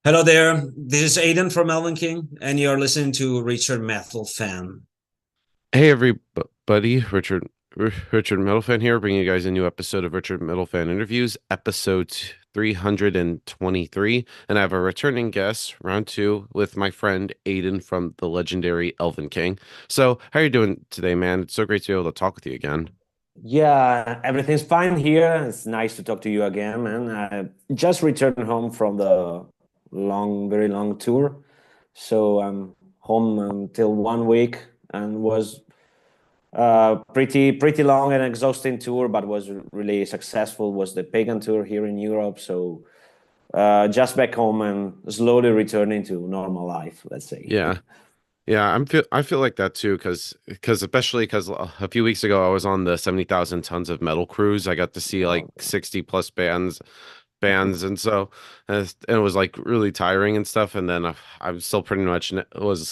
Hello there. This is Aydan from Elvenking, and you're listening to RichardMetalFan. Hey everybody, Richard Metalfan here, bringing you guys a new episode of Richard Metalfan Interviews, episode 323, and I have a returning guest, round two, with my friend Aiden from the legendary Elvenking. So, how are you doing today, man? It's so great to be able to talk with you again. Yeah, everything's fine here. It's nice to talk to you again, man. I just returned home from the very long tour. So I'm home until 1 week and was pretty long and exhausting tour, but was really successful. Was the pagan tour here in Europe. So just back home and slowly returning to normal life, let's say. Yeah. Yeah, I feel like that too, because a few weeks ago I was on the 70,000 tons of metal cruise. I got to see like Wow. 60 plus bands, and so and it was like really tiring and stuff. And then I'm still pretty much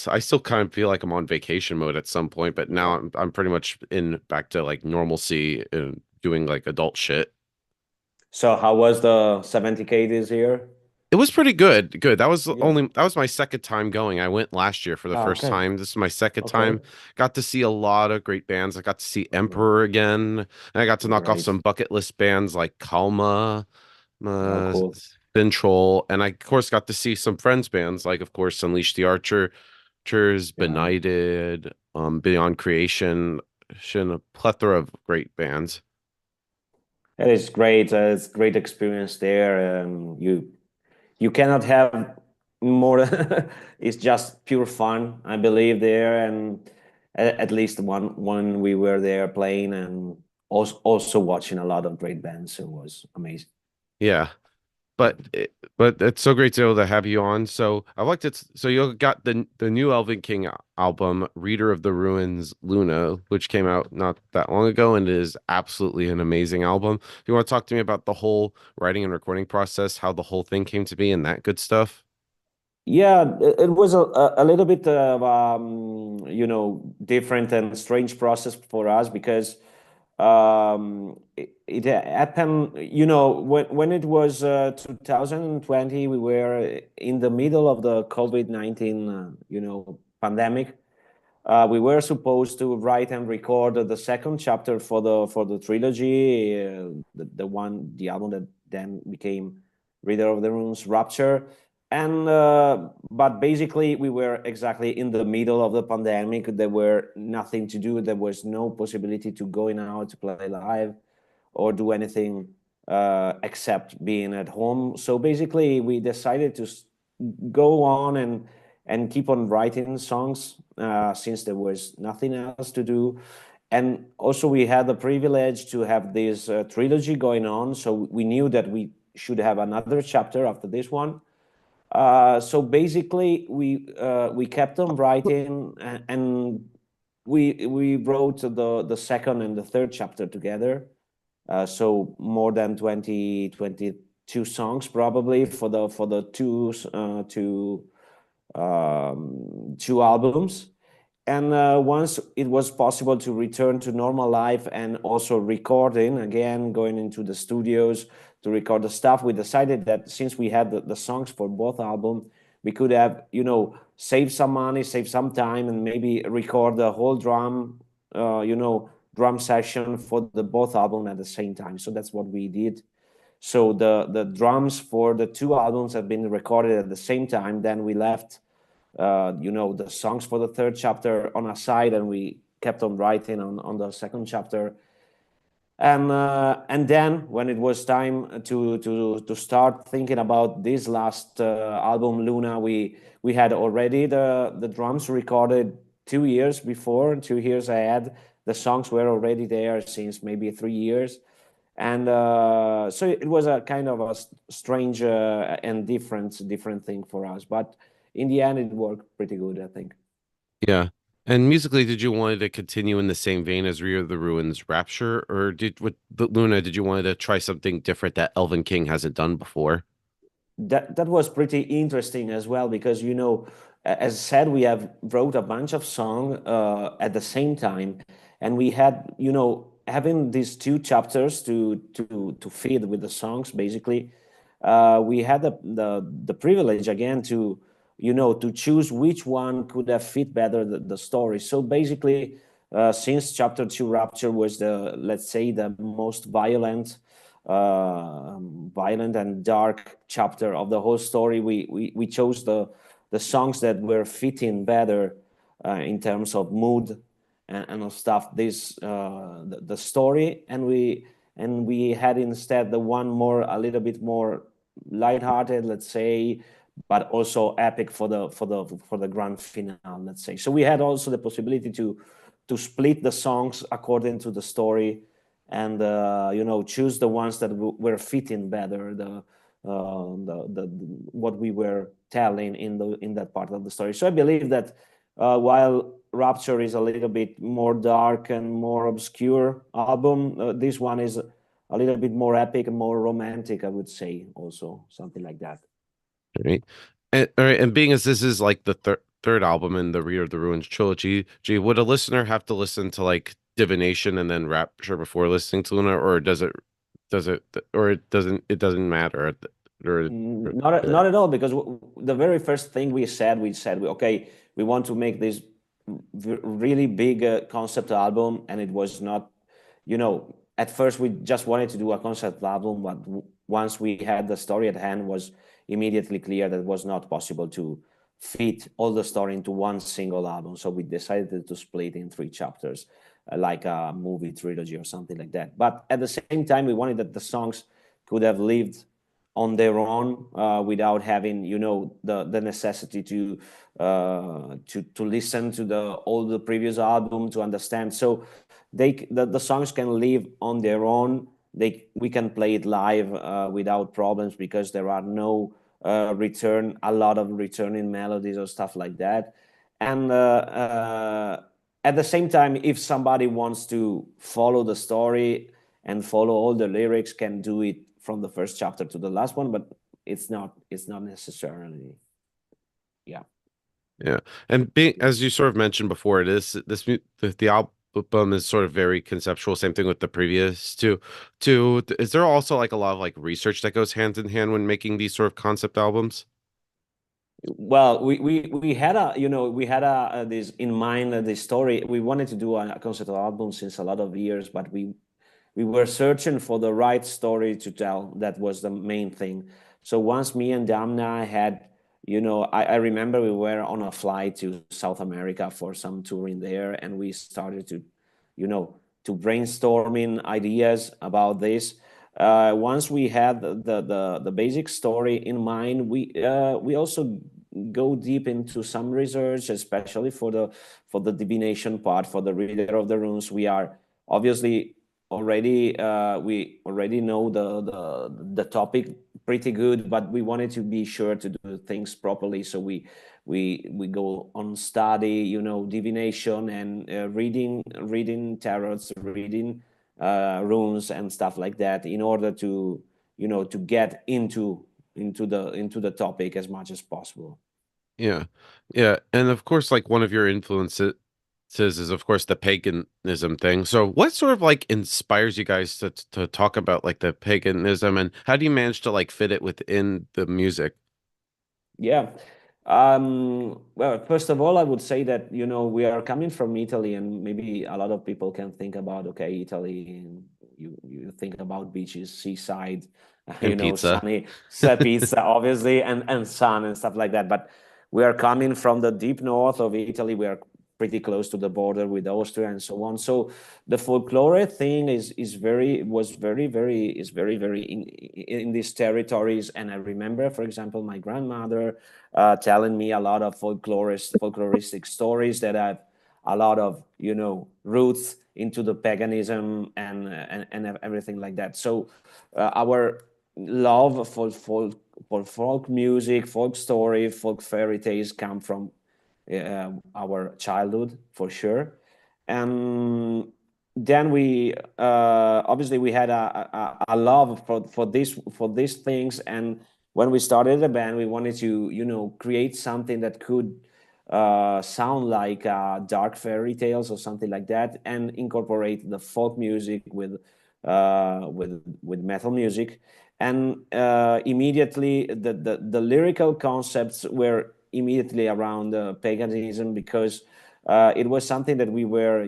I still kind of feel like I'm on vacation mode at some point, but now I'm pretty much in back to like normalcy and doing like adult shit. So how was the 70K this year? It was pretty good. Good. Yeah. That was my second time going. I went last year for the Ah, first okay. time. This is my second Okay. time. Got to see a lot of great bands. I got to see Mhm. Emperor again. And I got to knock off Great. some bucket list bands like Kalma, Oh, uh, cool. Troll, and I of course got to see some friends bands like of course Unleash the Archers, Yeah, Benighted, Beyond Creation, a plethora of great bands. it is great. It's great experience there. You cannot have more. It's just pure fun, I believe there, and at least one when we were there playing and also watching a lot of great bands. It was amazing. Yeah. Yeah. But it's so great to be able to have you on. So I liked it. So you got the new Elvenking album, Reader of the Ruins, Luna, which came out not that long ago, and it is absolutely an amazing album. Do you want to talk to me about the whole writing and recording process, how the whole thing came to be, and that good stuff? Yeah, it was a little bit of different and strange process for us because it happened, when it was 2020, we were in the middle of the COVID-19, pandemic. We were supposed to write and record the second chapter for the trilogy, the album that then became Reader of the Runes Rapture, and but basically we were exactly in the middle of the pandemic. There were nothing to do. There was no possibility to going out to play live or do anything except being at home. So basically, we decided to go on and keep on writing songs since there was nothing else to do. And also, we had the privilege to have this trilogy going on. So we knew that we should have another chapter after this one. So basically, we kept on writing, and we wrote the second and the third chapter together. So more than 22 songs probably for the two albums. And once it was possible to return to normal life and also recording again, going into the studios to record the stuff, we decided that since we had the songs for both albums, we could have, save some money, save some time, and maybe record the whole drum session for the both album at the same time. So that's what we did. So the drums for the two albums have been recorded at the same time. Then we left the songs for the third chapter on a side, and we kept on writing on the second chapter. And then when it was time to start thinking about this last album, Luna, we had already the drums recorded 2 years before, 2 years ahead. The songs were already there since maybe 3 years, and so it was a kind of a strange and different thing for us. But in the end, it worked pretty good, I think. Yeah. And musically, did you want to continue in the same vein as Rear of the Ruins Rapture, or did with the Luna, did you want to try something different that Elven King hasn't done before? That was pretty interesting as well because as said, we have wrote a bunch of song at the same time, and we had having these two chapters to feed with the songs basically. we had the privilege again to, to choose which one could have fit better the story. So basically, since chapter 2 Rapture was let's say, the most violent and dark chapter of the whole story, we chose the songs that were fitting better in terms of mood and of stuff, the story, and we had instead the one a little bit more lighthearted, let's say, but also epic for the grand finale, let's say. So we had also the possibility to split the songs according to the story, and choose the ones that were fitting better what we were telling in that part of the story. So I believe that while Rapture is a little bit more dark and more obscure album, this one is a little bit more epic and more romantic, I would say, also something like that. Right. All right. And being as this is like the third album in the Reader of the Ruins trilogy, would a listener have to listen to like Divination and then Rapture before listening to Luna, or or it doesn't matter? Not at all, because the very first thing we said, okay, we want to make this really big concept album, and it was not, at first we just wanted to do a concept album, but once we had the story at hand, was immediately clear that it was not possible to fit all the story into one single album. So we decided to split in 3 chapters, like a movie trilogy or something like that. But at the same time, we wanted that the songs could have lived on their own without having, the necessity to listen to all the previous album to understand. So the songs can live on their own. We can play it live without problems, because there are no a lot of returning melodies or stuff like that. And at the same time, if somebody wants to follow the story and follow all the lyrics, can do it from the first chapter to the last one, but it's not necessarily. Yeah. And being, as you sort of mentioned before, it is the album is sort of very conceptual. Same thing with the previous two. Is there also like a lot of like research that goes hand in hand when making these sort of concept albums? Well, we had this in mind, this story. We wanted to do a concept album since a lot of years, but we were searching for the right story to tell. That was the main thing. So once me and Damna had, I remember we were on a flight to South America for some touring there, and we started to, to brainstorming ideas about this. Once we had the basic story in mind, we also go deep into some research, especially for the divination part, for the Reader of the Runes. We are obviously we already know the topic pretty good, but we wanted to be sure to do things properly. So we go on study, divination and reading tarots, reading runes and stuff like that, in order to to get into the topic as much as possible. Yeah. And of course, like one of your influences is of course the paganism thing. So what sort of like inspires you guys to talk about like the paganism, and how do you manage to like fit it within the music? Yeah. Well, first of all, I would say that, we are coming from Italy, and maybe a lot of people can think about, okay, Italy, and you think about beaches, seaside, And pizza. sunny, pizza, obviously, and sun and stuff like that. But we are coming from the deep north of Italy. We are pretty close to the border with Austria and so on. So the folklore thing is very in these territories. And I remember, for example, my grandmother telling me a lot of folkloristic stories that have a lot of roots into the paganism and everything like that. So our love for folk music, folk story, folk fairy tales come from our childhood, for sure. And then we obviously we had a love for these things. And when we started the band, we wanted to create something that could sound like dark fairy tales or something like that, and incorporate the folk music with metal music. and immediately the lyrical concepts were immediately around paganism, because it was something that we were,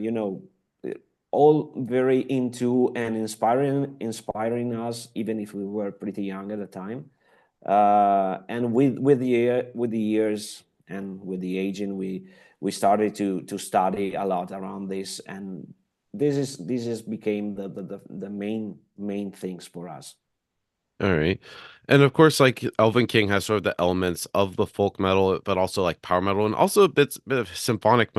all very into and inspiring us, even if we were pretty young at the time. And with the years and with the aging, we started to study a lot around this, and this became the main things for us. All right. And of course, like Elvenking has sort of the elements of the folk metal, but also like power metal and also a bit of symphonic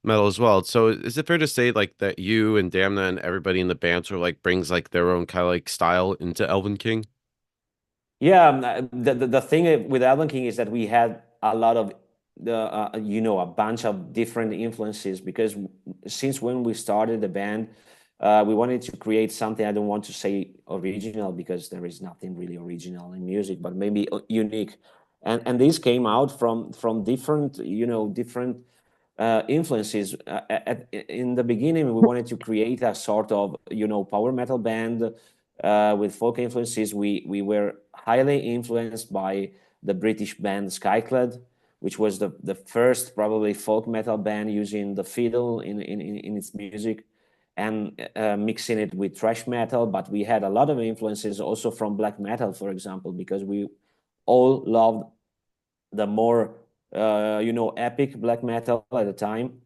metal as well. So is it fair to say like that you and Damna and everybody in the band sort of like brings like their own kind of like style into Elvenking? Yeah, the thing with Elvenking is that we had a lot of a bunch of different influences, because since when we started the band, we wanted to create something. I don't want to say original, because there is nothing really original in music, but maybe unique. And this came out from different, different influences. In the beginning, we wanted to create a sort of, power metal band with folk influences. We were highly influenced by the British band Skyclad, which was the first probably folk metal band using the fiddle in its music, and mixing it with thrash metal. But we had a lot of influences also from black metal, for example, because we all loved the more epic black metal at the time.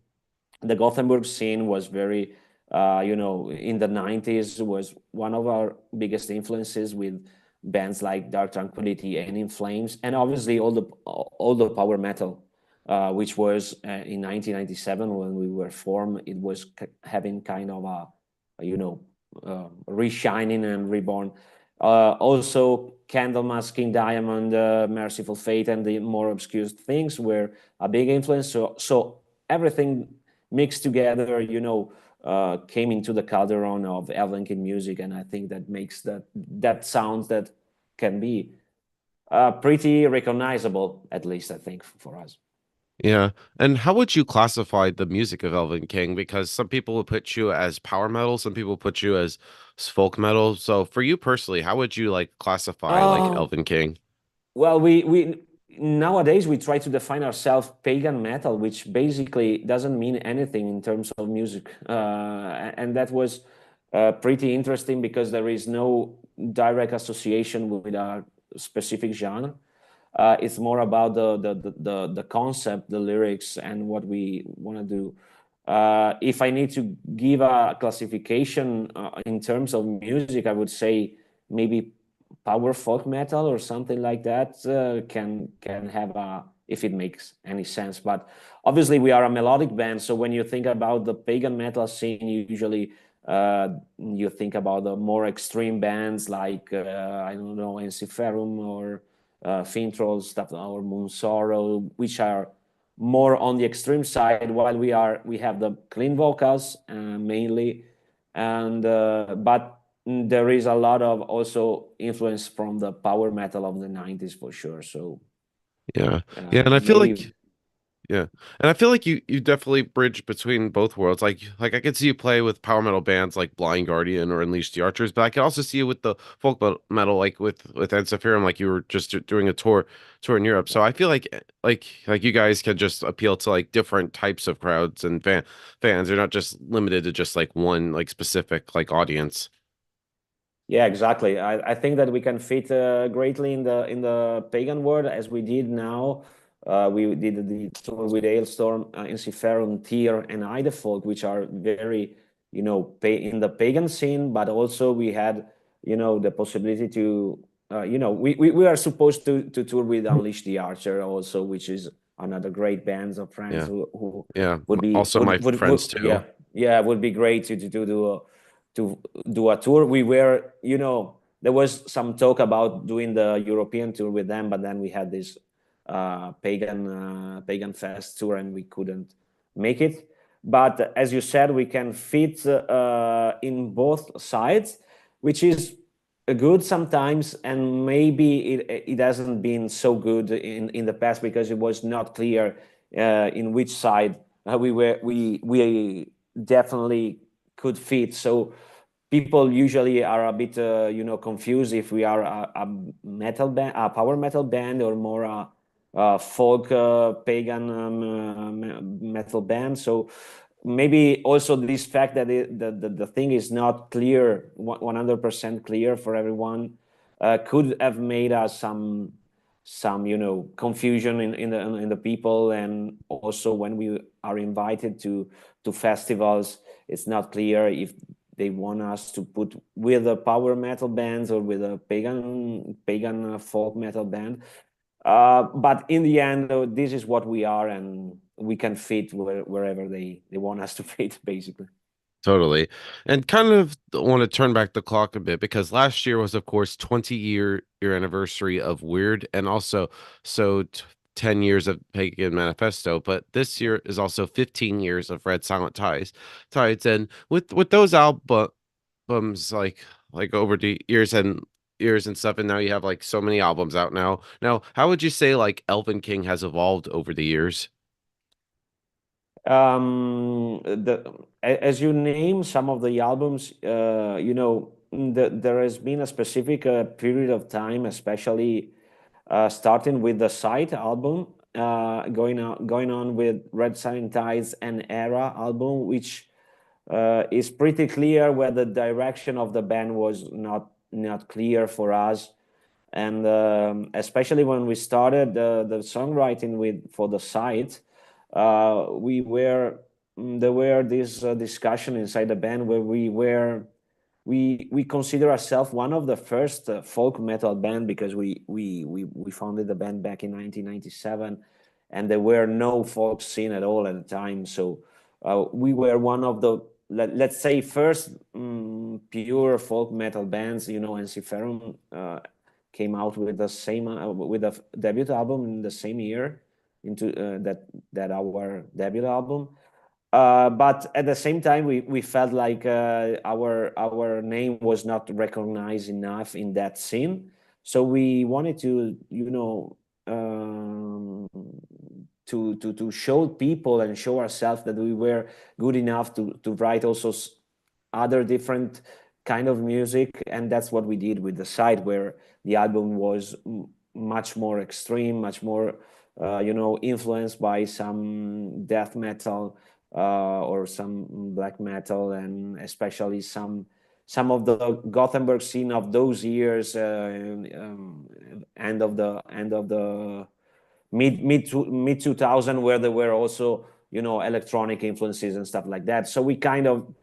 The Gothenburg scene was very in the 90s, was one of our biggest influences, with bands like Dark Tranquillity and In Flames, and obviously all the power metal, which was in 1997 when we were formed. It was having kind of a reshining and reborn. Also, Candlemas, King Diamond, Merciful Fate, and the more obscure things were a big influence. So everything mixed together, came into the cauldron of Elvenking music, and I think that makes that sound that can be pretty recognizable, at least I think for us. Yeah. And how would you classify the music of Elvenking? Because some people would put you as power metal, some people put you as folk metal. So for you personally, how would you like classify like Oh, Elvenking? well, we nowadays we try to define ourselves pagan metal, which basically doesn't mean anything in terms of music, and that was pretty interesting, because there is no direct association with a specific genre. It's more about the concept, the lyrics, and what we want to do. If I need to give a classification in terms of music, I would say maybe power folk metal or something like that can have a, if it makes any sense. But obviously we are a melodic band, so when you think about the pagan metal scene, usually you think about the more extreme bands like I don't know, Ensiferum or Fintroll, stuff, or Moon Sorrow, which are more on the extreme side, while we have the clean vocals mainly, and but there is a lot of also influence from the power metal of the 90s for sure. So Yeah. Yeah. And I feel maybe. like yeah. And I feel like you definitely bridge between both worlds. Like I could see you play with power metal bands like Blind Guardian or Unleash the Archers, but I could also see you with the folk metal like with Ensiferum, like you were just doing a tour in Europe. So I feel like you guys can just appeal to like different types of crowds and fans. They're not just limited to just like one like specific like audience. Yeah, exactly. I think that we can fit greatly in the pagan world, as we did now. We did the tour with Hailstorm, Ensiferum, Tyr, and Idefog, which are very, in the pagan scene. But also we had, the possibility to, we are supposed to tour with Unleash the Archer also, which is another great band of friends Yeah. who Yeah. would be Also my friends too. yeah, would be great to do a tour. We were, there was some talk about doing the European tour with them, but then we had this pagan fest tour and we couldn't make it. But as you said, we can fit in both sides, which is good sometimes, and maybe it hasn't been so good in the past, because it was not clear in which side we definitely could fit. So people usually are a bit, confused if we are a metal band, a power metal band, or more a folk pagan metal band. So maybe also this fact that the thing is not clear, 100% clear for everyone, could have made us some confusion in the people. And also when we are invited to festivals, it's not clear if they want us to put with the power metal bands or with a pagan folk metal band. But in the end, this is what we are, and we can fit wherever they want us to fit, basically. Totally. And kind of want to turn back the clock a bit because last year was, of course, 20-year anniversary of Weird, and also 10 years of Pagan Manifesto. But this year is also 15 years of Red Silent Tides. And with those albums, like over the years and stuff, and now you have like so many albums out now. Now, how would you say like Elvenking has evolved over the years? As you name some of the albums, there has been a specific period of time, especially starting with the Sight album, going on with Red Silent Tides and Era album, which is pretty clear where the direction of the band was not clear for us. And especially when we started the songwriting for the Sight, there were this discussion inside the band where we consider ourselves one of the first folk metal band, because we founded the band back in 1997, and there were no folk scene at all at the time. So we were one of the, let's say, first pure folk metal bands. Ensiferum came out with the same with a debut album in the same year into that our debut album. But at the same time, we felt like our name was not recognized enough in that scene, so we wanted to to show people and show ourselves that we were good enough to write also other different kind of music. And that's what we did with the Side, where the album was much more extreme, much more influenced by some death metal or some black metal, and especially some of the Gothenburg scene of those years, end of the mid 2000, where there were also electronic influences and stuff like that. So we kind of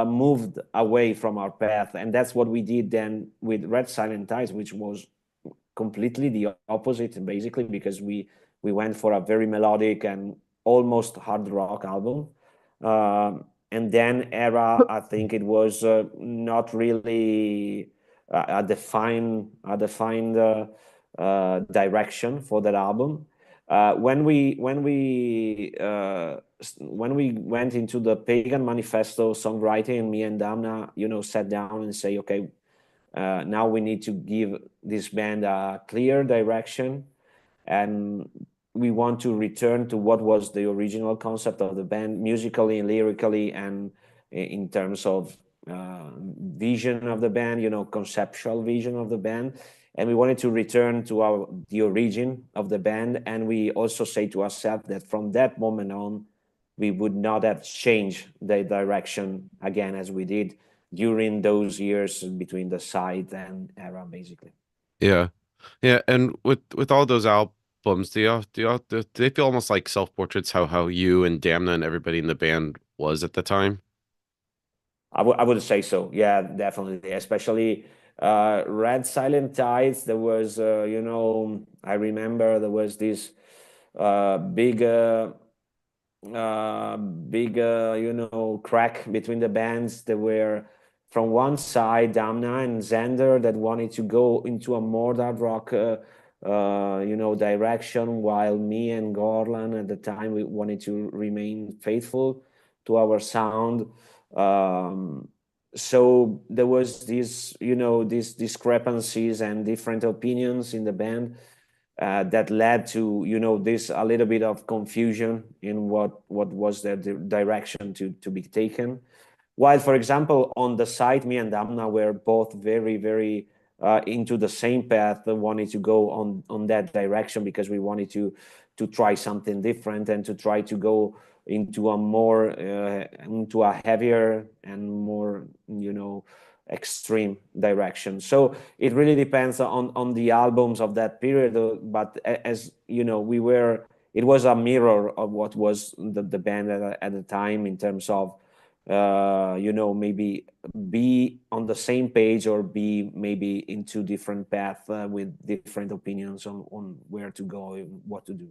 moved away from our path, and that's what we did then with Red Silent Tides, which was completely the opposite, basically, because we went for a very melodic and almost hard rock album. And then Era, I think it was not really a defined direction for that album. When we went into the Pagan Manifesto songwriting, me and Damna, sat down and say, okay, now we need to give this band a clear direction, and we want to return to what was the original concept of the band, musically and lyrically, and in terms of vision of the band, conceptual vision of the band. And we wanted to return to the origin of the band. And we also say to ourselves that from that moment on, we would not have changed the direction again as we did during those years between the Side and Era, basically. Yeah. Yeah, and with all those albums, do they feel almost like self-portraits how you and Damna and everybody in the band was at the time? I would say so. Yeah, definitely. Especially Red Silent Tides. There was, I remember there was this big crack between the bands. There were, from one side, Damna and Xander, that wanted to go into a more hard rock direction, while me and Gorlan at the time, we wanted to remain faithful to our sound. So there was these discrepancies and different opinions in the band that led to this a little bit of confusion in what was the direction to be taken. While, for example, on the side, me and Damna were both very, very into the same path, wanted to go on that direction because we wanted to try something different and to try to go into a more into a heavier and more, you know, extreme direction. So it really depends on the albums of that period. But as you know, it was a mirror of what was the band at the time in terms of you know, maybe be on the same page or be maybe in two different paths with different opinions on where to go and what to do.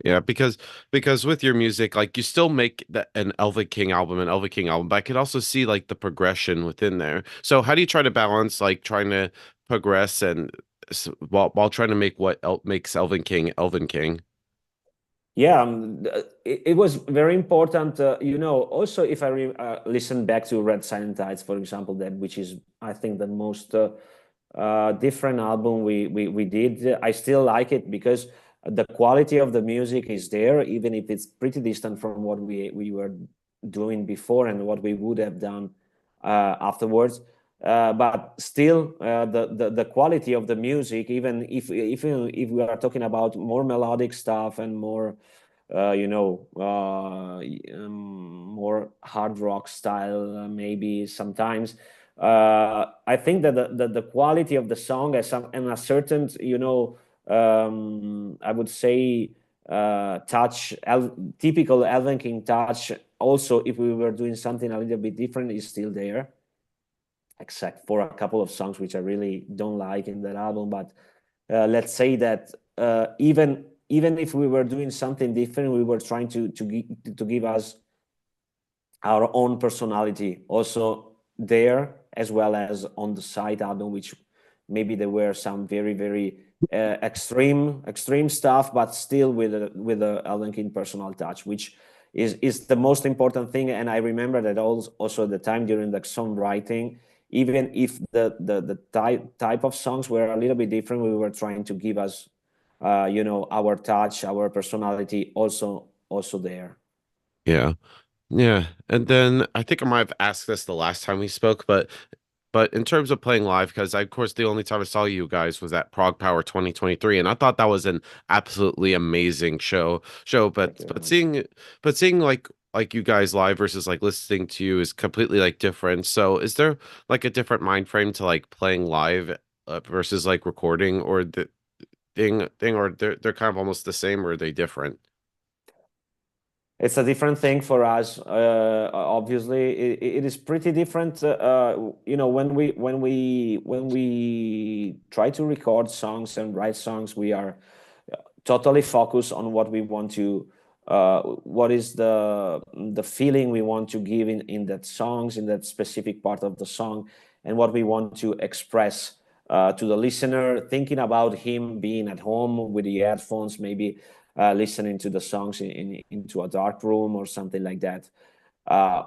Yeah, because with your music, like you still make an Elven King album, but I could also see like the progression within there. So how do you try to balance like trying to progress and while trying to make what el makes Elven King? Yeah, it was very important. You know, also if I listen back to Red Silent Tides, for example, that which is I think the most different album we did. I still like it because the quality of the music is there, even if it's pretty distant from what we were doing before and what we would have done afterwards. But still, the quality of the music, even if we are talking about more melodic stuff and more, you know, more hard rock style, maybe sometimes. I think that the quality of the song has some and a certain, you know, I would say touch, typical Elvenking touch. Also, if we were doing something a little bit different, is still there, except for a couple of songs which I really don't like in that album. But let's say that even if we were doing something different, we were trying to give us our own personality also there, as well as on the side album, which maybe there were some very, very extreme stuff, but still with a Elvenking personal touch, which is the most important thing. And I remember that also at the time during the songwriting, even if the type of songs were a little bit different, we were trying to give us you know, our touch, our personality also there. Yeah. Yeah. And then I think I might have asked this the last time we spoke, but in terms of playing live, because of course the only time I saw you guys was at Prague Power 2023, and I thought that was an absolutely amazing show. Thank But you very much. seeing like you guys live versus like listening to you is completely like different. So is there like a different mind frame to like playing live versus like recording or the thing or they're kind of almost the same or are they different? It's a different thing for us. Obviously, it is pretty different. You know, when we try to record songs and write songs, we are totally focused on what we want to, what is the feeling we want to give in that songs, in that specific part of the song, and what we want to express to the listener, thinking about him being at home with the headphones, maybe listening to the songs into a dark room or something like that.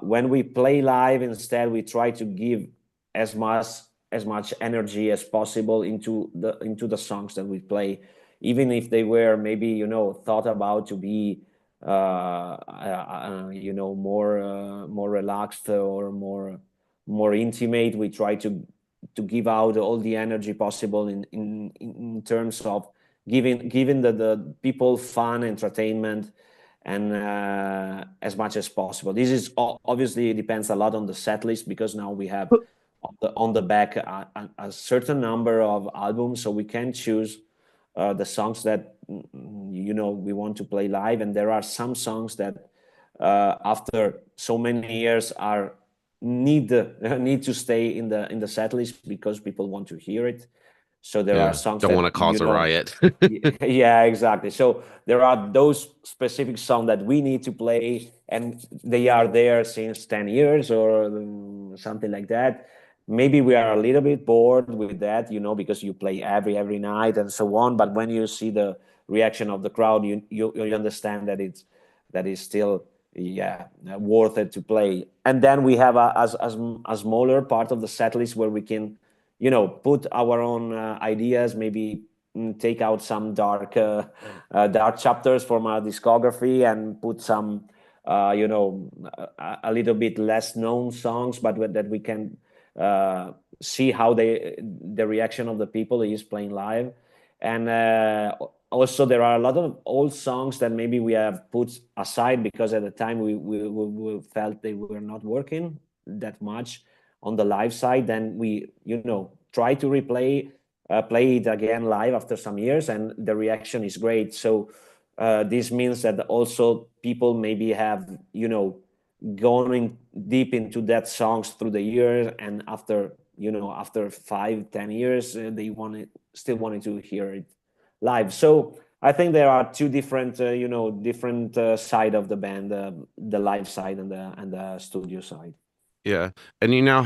When we play live, instead, we try to give as much energy as possible into the songs that we play, even if they were maybe, you know, thought about to be you know, more relaxed or more intimate. We try to give out all the energy possible in terms of giving the people fun, entertainment, and as much as possible. This is obviously, it depends a lot on the set list, because now we have on the back a certain number of albums, so we can choose the songs that you know, we want to play live. And there are some songs that after so many years are need to stay in the set list because people want to hear it. So there are Yeah. songs Don't want that, to you cause a know, riot. yeah, exactly. So there are those specific songs that we need to play, and they are there since 10 years or something like that. Maybe we are a little bit bored with that, you know, because you play every night and so on. But when you see the reaction of the crowd, you understand that that is still, yeah, worth it to play. And then we have a smaller part of the set list where we can, you know, put our own ideas, maybe take out some dark chapters from our discography and put some you know, a little bit less known songs, but that we can see how the reaction of the people is playing live. And also there are a lot of old songs that maybe we have put aside because at the time we felt they were not working that much on the live side. Then we, you know, try to play it again live after some years, and the reaction is great. So this means that also people maybe have, you know, going deep into that songs through the years, and after, you know, after 5-10 years, they still wanted to hear it live. So I think there are two different, you know, different side of the band, the live side and the studio side. Yeah. And you now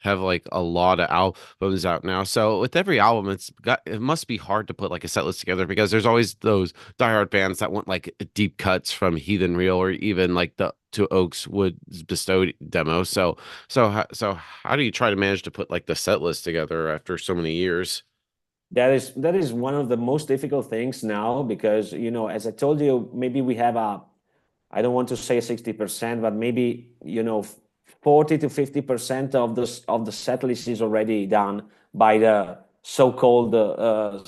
have like a lot of albums out now. So with every album, it must be hard to put like a set list together because there's always those diehard bands that want like deep cuts from Heathen Real or even like the To Oaks Woods Bestowed demo. So how do you try to manage to put like the set list together after so many years? That is one of the most difficult things now because, you know, as I told you, maybe we have I don't want to say 60%, but maybe, you know, 40 to 50% of the set list is already done by the so-called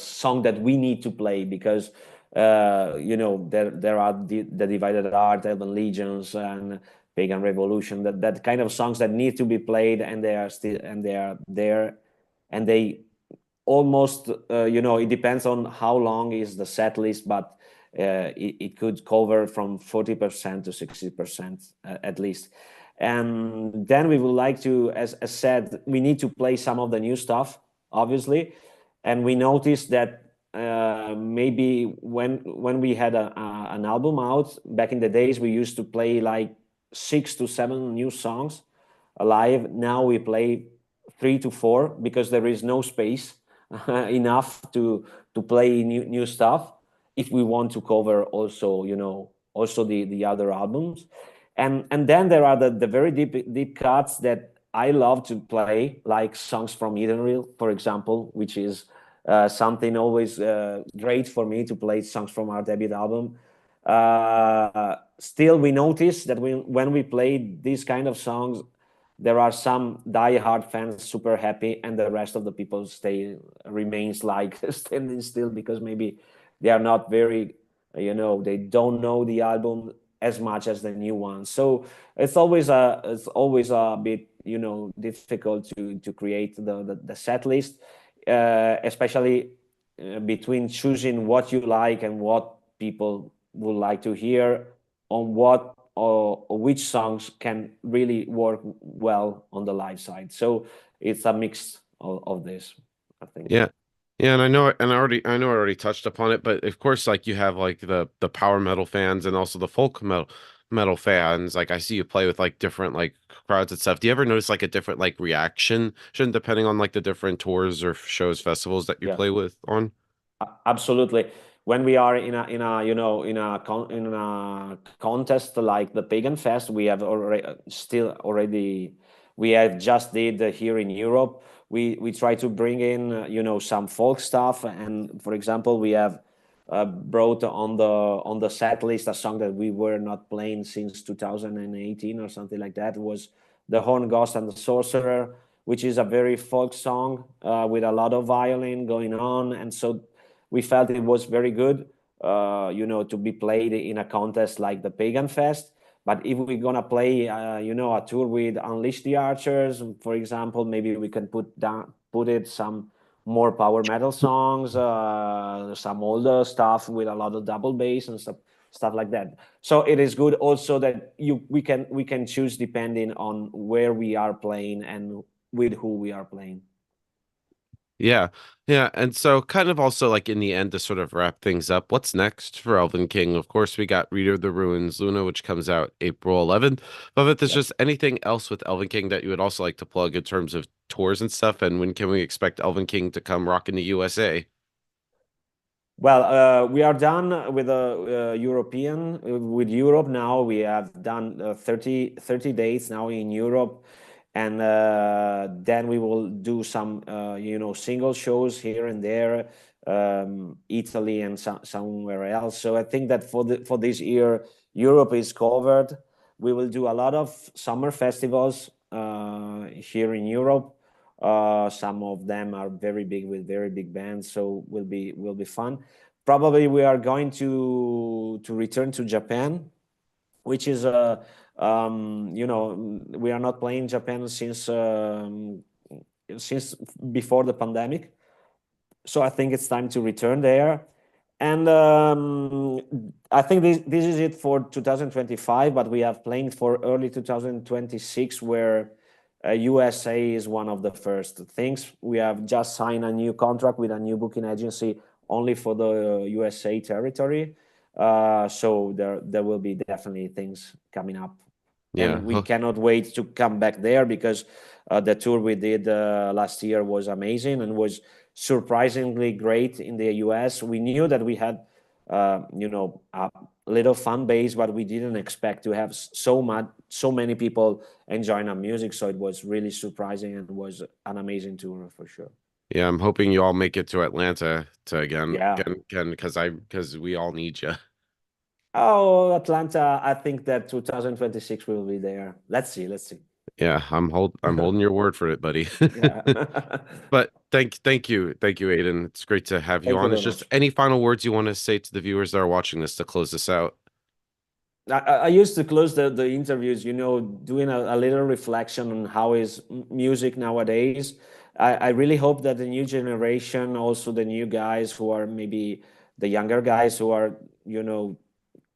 song that we need to play because you know, there are the Divided Heart, Elven Legions, and Pagan Revolution, that kind of songs that need to be played, and they are there, and they almost, you know, it depends on how long is the set list, but it could cover from 40% to 60% at least. And then we would like to, as said, we need to play some of the new stuff, obviously. And we noticed that maybe when we had an album out back in the days, we used to play like 6 to 7 new songs live. Now we play 3 to 4 because there is no space enough to play new stuff if we want to cover also, you know, also the other albums. And then there are the very deep cuts that I love to play, like songs from Eden Real, for example, which is something always great for me to play songs from our debut album. Still, we notice that when we play these kind of songs, there are some die-hard fans super happy, and the rest of the people remains like standing still because maybe they are not very, you know, they don't know the album as much as the new one. So it's always a bit, you know, difficult to create the set list, especially between choosing what you like and what people would like to hear on what or which songs can really work well on the live side. So it's a mix of this, I think. Yeah. Yeah, and I know I already touched upon it, but of course, like you have like the power metal fans and also the folk metal fans. Like I see you play with like different like crowds and stuff. Do you ever notice like a different like reaction depending on like the different tours or shows, festivals that you Yeah. play with on? Absolutely. When we are in a you know in a contest like the Pagan Fest, we have already we have just did here in Europe. We try to bring in you know, some folk stuff, and for example, we have brought on the set list a song that we were not playing since 2018 or something like that. It was the Horn Ghost and the Sorcerer, which is a very folk song with a lot of violin going on, and so we felt it was very good, you know, to be played in a contest like the Pagan Fest. But if we're gonna play, you know, a tour with Unleash the Archers, for example, maybe we can put it some more power metal songs, some older stuff with a lot of double bass and stuff like that. So it is good also that we can choose depending on where we are playing and with who we are playing. Yeah. Yeah. And so kind of also like in the end to sort of wrap things up, what's next for Elvenking? Of course, we got Reader of the Ruins Luna, which comes out April 11th. But if there's just anything else with Elvenking that you would also like to plug in terms of tours and stuff, and when can we expect Elvenking to come rock in the USA? Well, we are done with the European, with Europe now. We have done 30 days now in Europe. And then we will do some, you know, single shows here and there, Italy and somewhere else. So I think that for this year, Europe is covered. We will do a lot of summer festivals here in Europe. Some of them are very big with very big bands, so will be fun. Probably we are going to return to Japan, which is you know, we are not playing Japan since before the pandemic, so I think it's time to return there. And I think this is it for 2025, but we have planned for early 2026, where USA is one of the first things. We have just signed a new contract with a new booking agency only for the USA territory. So there will be definitely things coming up. Yeah. And we cannot wait to come back there, because the tour we did last year was amazing and was surprisingly great in the US. We knew that we had, you know, a little fan base, but we didn't expect to have so many people enjoying our music. So it was really surprising, and was an amazing tour for sure. Yeah, I'm hoping you all make it to Atlanta to again, Yeah. because we all need you. Oh, Atlanta! I think that 2026 we will be there. Let's see. Yeah, I'm holding your word for it, buddy. Yeah. But thank you, Aydan. It's great to have you Thank you on. It's very just much. any final words you want to say to the viewers that are watching this to close this out? I used to close the interviews, you know, doing a little reflection on how is music nowadays. I really hope that the new generation, also the new guys who are maybe the younger guys who are, you know,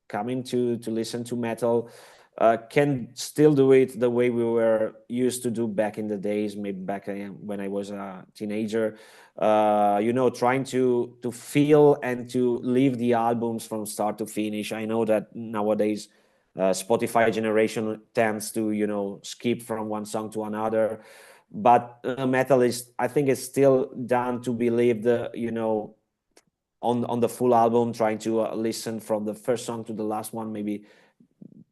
coming to listen to metal, can still do it the way we were used to do back in the days, maybe back when I was a teenager. You know, trying to feel and to leave the albums from start to finish. I know that nowadays Spotify generation tends to, you know, skip from one song to another, but metal is, I think, it's still done to be lived, you know, on the full album, trying to listen from the first song to the last one, maybe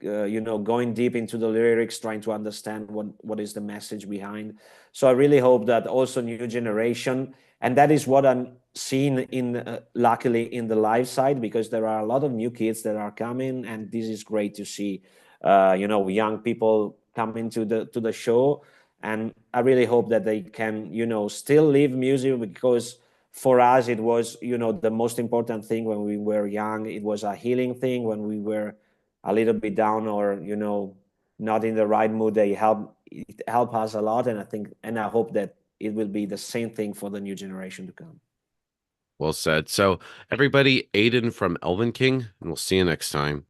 you know, going deep into the lyrics, trying to understand what is the message behind. So I really hope that also new generation, and that is what I'm seeing in luckily in the live side, because there are a lot of new kids that are coming, and this is great to see. You know, young people coming to the show, and I really hope that they can, you know, still live music, because for us it was, you know, the most important thing when we were young. It was a healing thing when we were a little bit down, or, you know, not in the right mood. It help us a lot, and I think, and I hope that it will be the same thing for the new generation to come. Well said. So everybody, Aydan from Elvenking, and we'll see you next time.